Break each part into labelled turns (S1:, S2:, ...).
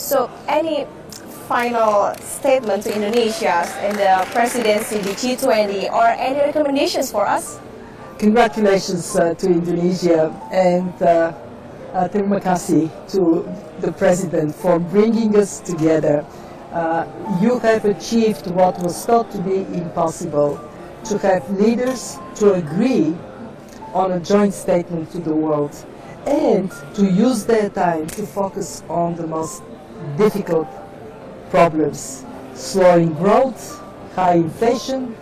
S1: So, any final statement to Indonesia and the presidency, the G20, or any recommendations for us?
S2: Congratulations to Indonesia, and terima kasih to the President for bringing us together. You have achieved what was thought to be impossible, to have leaders to agree on a joint statement to the world and to use their time to focus on the most difficult problems: slowing growth, high inflation,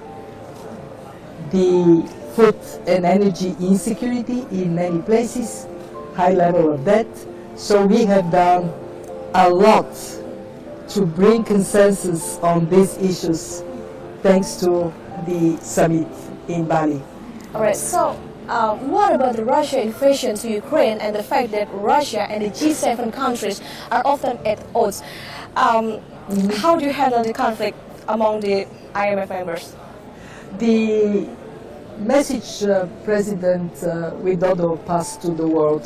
S2: the food and energy insecurity in many places, high level of debt. So we have done a lot to bring consensus on these issues thanks to the summit in Bali.
S1: All right, so what about the Russia invasion to Ukraine and the fact that Russia and the G7 countries are often at odds? How do you handle the conflict among the IMF members?
S2: The message President Widodo passed to the world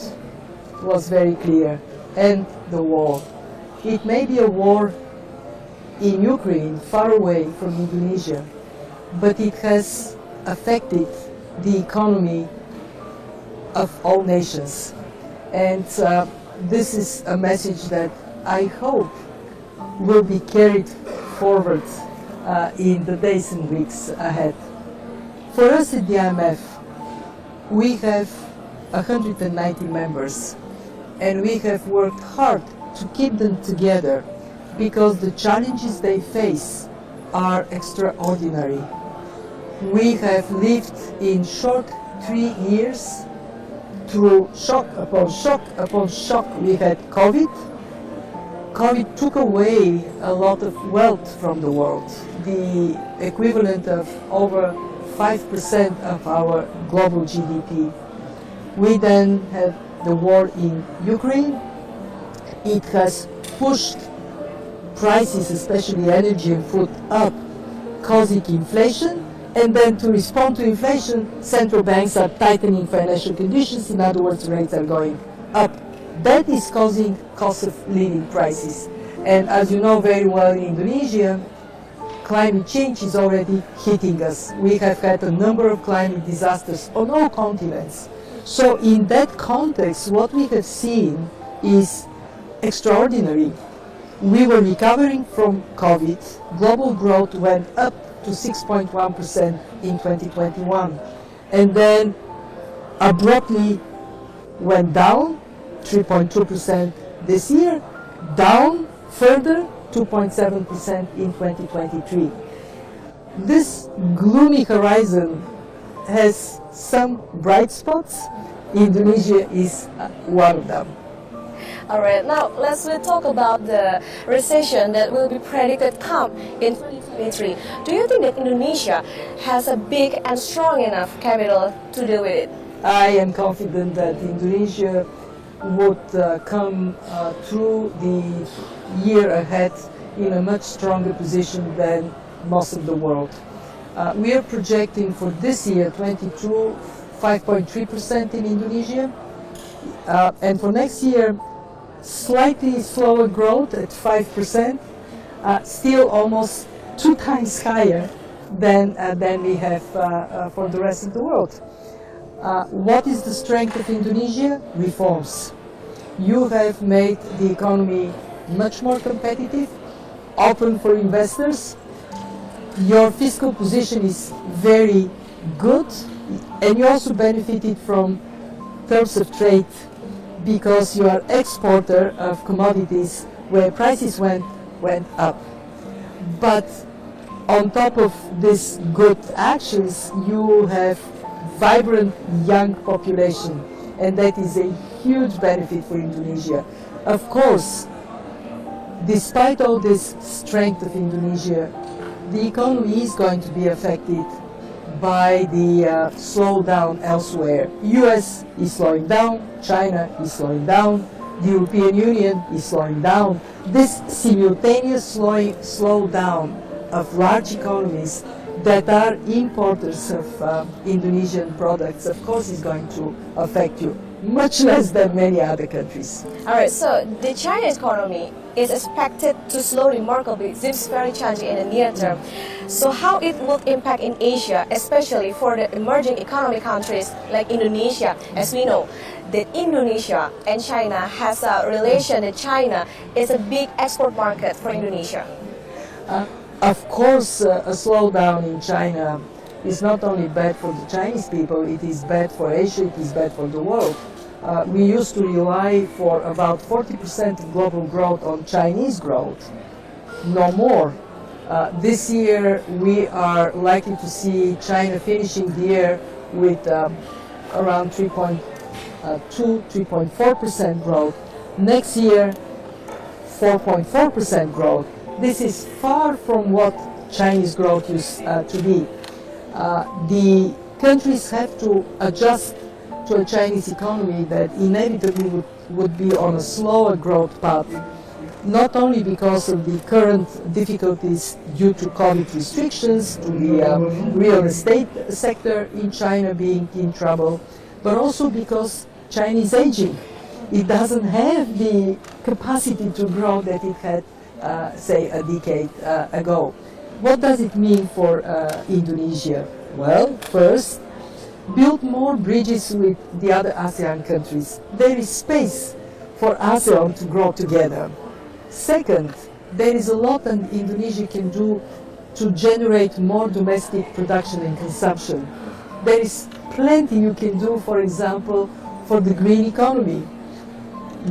S2: was very clear: end the war. It may be a war in Ukraine, far away from Indonesia, but it has affected the economy of all nations. And this is a message that I hope will be carried forward in the days and weeks ahead. For us at the IMF, we have 190 members, and we have worked hard to keep them together because the challenges they face are extraordinary. We have lived in short 3 years through shock upon shock upon shock. We had COVID. COVID took away a lot of wealth from the world, the equivalent of over 5% of our global GDP. We then had the war in Ukraine. It has pushed prices, especially energy and food, up, causing inflation. And then to respond to inflation, central banks are tightening financial conditions. In other words, rates are going up. That is causing cost of living crisis. And as you know very well, in Indonesia, climate change is already hitting us. We have had a number of climate disasters on all continents. So in that context, what we have seen is extraordinary. We were recovering from COVID. Global growth went up to 6.1% in 2021, and then abruptly went down 3.2% this year, down further 2.7% in 2023. This gloomy horizon has some bright spots. Indonesia is one of them.
S1: All right, now let's talk about the recession that will be predicted come in 2023. Do you think that Indonesia has a big and strong enough capital to deal with it?
S2: I am confident that Indonesia would come through the year ahead in a much stronger position than most of the world. We are projecting for this year, 22, 5.3% in Indonesia, and for next year, slightly slower growth at 5%, still almost 2 times higher than we have for the rest of the world. What is the strength of Indonesia? Reforms. You have made the economy much more competitive, open for investors. Your fiscal position is very good, and you also benefited from terms of trade because you are exporter of commodities where prices went up. But on top of these good actions, you have vibrant young population, and that is a huge benefit for Indonesia. Of course, despite all this strength of Indonesia, the economy is going to be affected by the slowdown elsewhere. US is slowing down, China is slowing down, the European Union is slowing down. This simultaneous slowdown of large economies that are importers of Indonesian products, of course, is going to affect you. much less than many other countries.
S1: All right, so the Chinese economy is expected to slow remarkably. It seems very challenging in the near term. So how it will impact in Asia, especially for the emerging economy countries like Indonesia, as we know that Indonesia and China has a relation that China is a big export market for Indonesia.
S2: Of course, a slowdown in China is not only bad for the Chinese people, it is bad for Asia, it is bad for the world. We used to rely for about 40% of global growth on Chinese growth, no more. This year we are likely to see China finishing the year with around 3.2, 3.4% growth. Next year, 4.4% growth. This is far from what Chinese growth used to be. The countries have to adjust to a Chinese economy that inevitably would be on a slower growth path, not only because of the current difficulties due to COVID restrictions, to the real estate sector in China being in trouble, but also because China is aging. It doesn't have the capacity to grow that it had, say, a decade ago. What does it mean for Indonesia? Well, first, build more bridges with the other ASEAN countries. There is space for ASEAN to grow together. Second, there is a lot that Indonesia can do to generate more domestic production and consumption. There is plenty you can do, for example, for the green economy.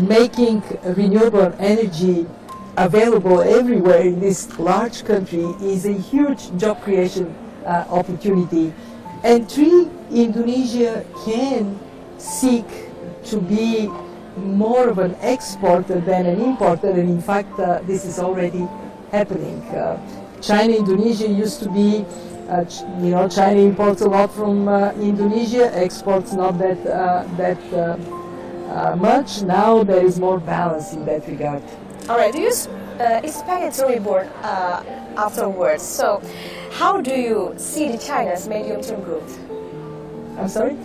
S2: Making renewable energy available everywhere in this large country is a huge job creation opportunity. And three, Indonesia can seek to be more of an exporter than an importer, and in fact this is already happening. China-Indonesia used to be, China imports a lot from Indonesia, exports not that much. Now there is more balance in that regard.
S1: All right, do you expect it to rebound afterwards? So how do you see the China's medium-term growth?
S2: I'm sorry?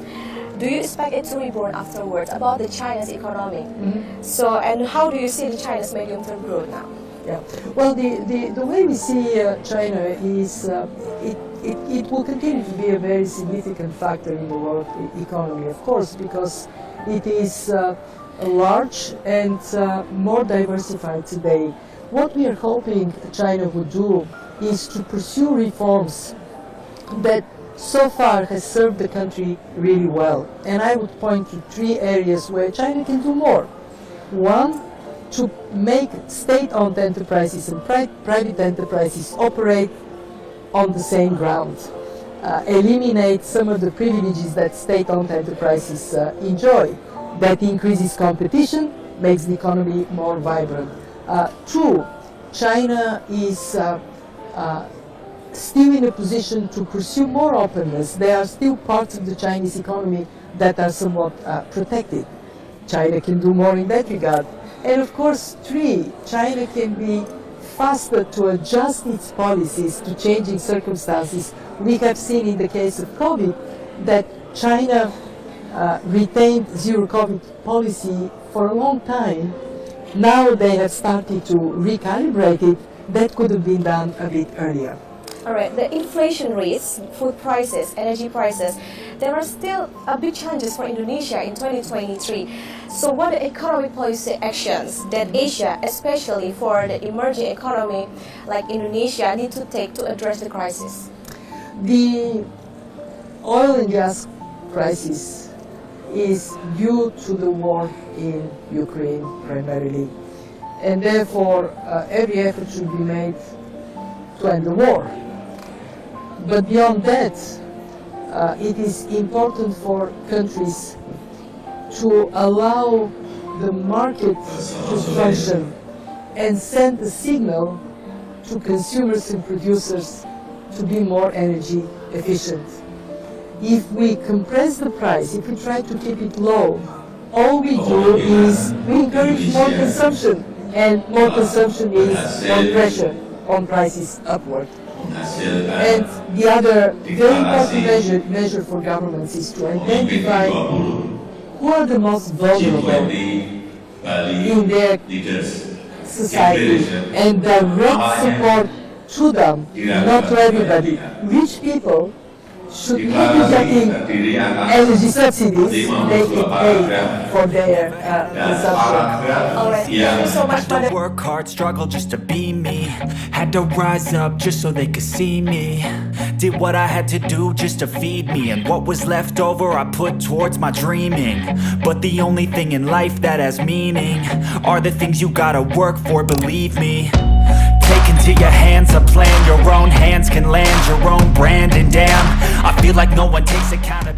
S1: Do you expect it to rebound afterwards about the China's economy? Mm-hmm. So, and how do you see the China's medium-term growth now?
S2: Yeah, well, the way we see China is it will continue to be a very significant factor in the world economy, of course, because it is large and more diversified today. What we are hoping China would do is to pursue reforms that so far has served the country really well. And I would point to three areas where China can do more. One, to make state-owned enterprises and private enterprises operate on the same ground. Eliminate some of the privileges that state-owned enterprises enjoy. That increases competition, makes the economy more vibrant. Two, China is still in a position to pursue more openness. There are still parts of the Chinese economy that are somewhat protected. China can do more in that regard. And of course, three, China can be faster to adjust its policies to changing circumstances. We have seen in the case of COVID that China retained zero COVID policy for a long time. Now they have started to recalibrate it. That could have been done a bit earlier.
S1: All right, the inflation rates, food prices, energy prices, there are still big challenges for Indonesia in 2023. So what are economic policy actions that Asia, especially for the emerging economy like Indonesia, need to take to address the crisis?
S2: The oil and gas crisis is due to the war in Ukraine primarily. And therefore, every effort should be made to end the war. But beyond that, it is important for countries to allow the market to function and send a signal to consumers and producers to be more energy efficient. If we compress the price, if we try to keep it low, all we do is we encourage more consumption, and more consumption is more pressure on prices upward. And the other very important measure for governments is to identify who are the most vulnerable
S3: G20 Bali
S2: in their
S3: leaders
S2: society and direct support to them, not to everybody. Rich people should not be getting energy subsidies, they can pay for their consumption.
S1: Alright, thank you so much,
S4: Had to
S1: Madam.
S4: work hard, struggle just to be me. Had to rise up just so they could see me. Did what I had to do just to feed me, and what was left over I put towards my dreaming. But the only thing in life that has meaning are the things you gotta work for, believe me. Take into your hands a plan, your own hands can land your own brand. And damn, I feel like no one takes accountability.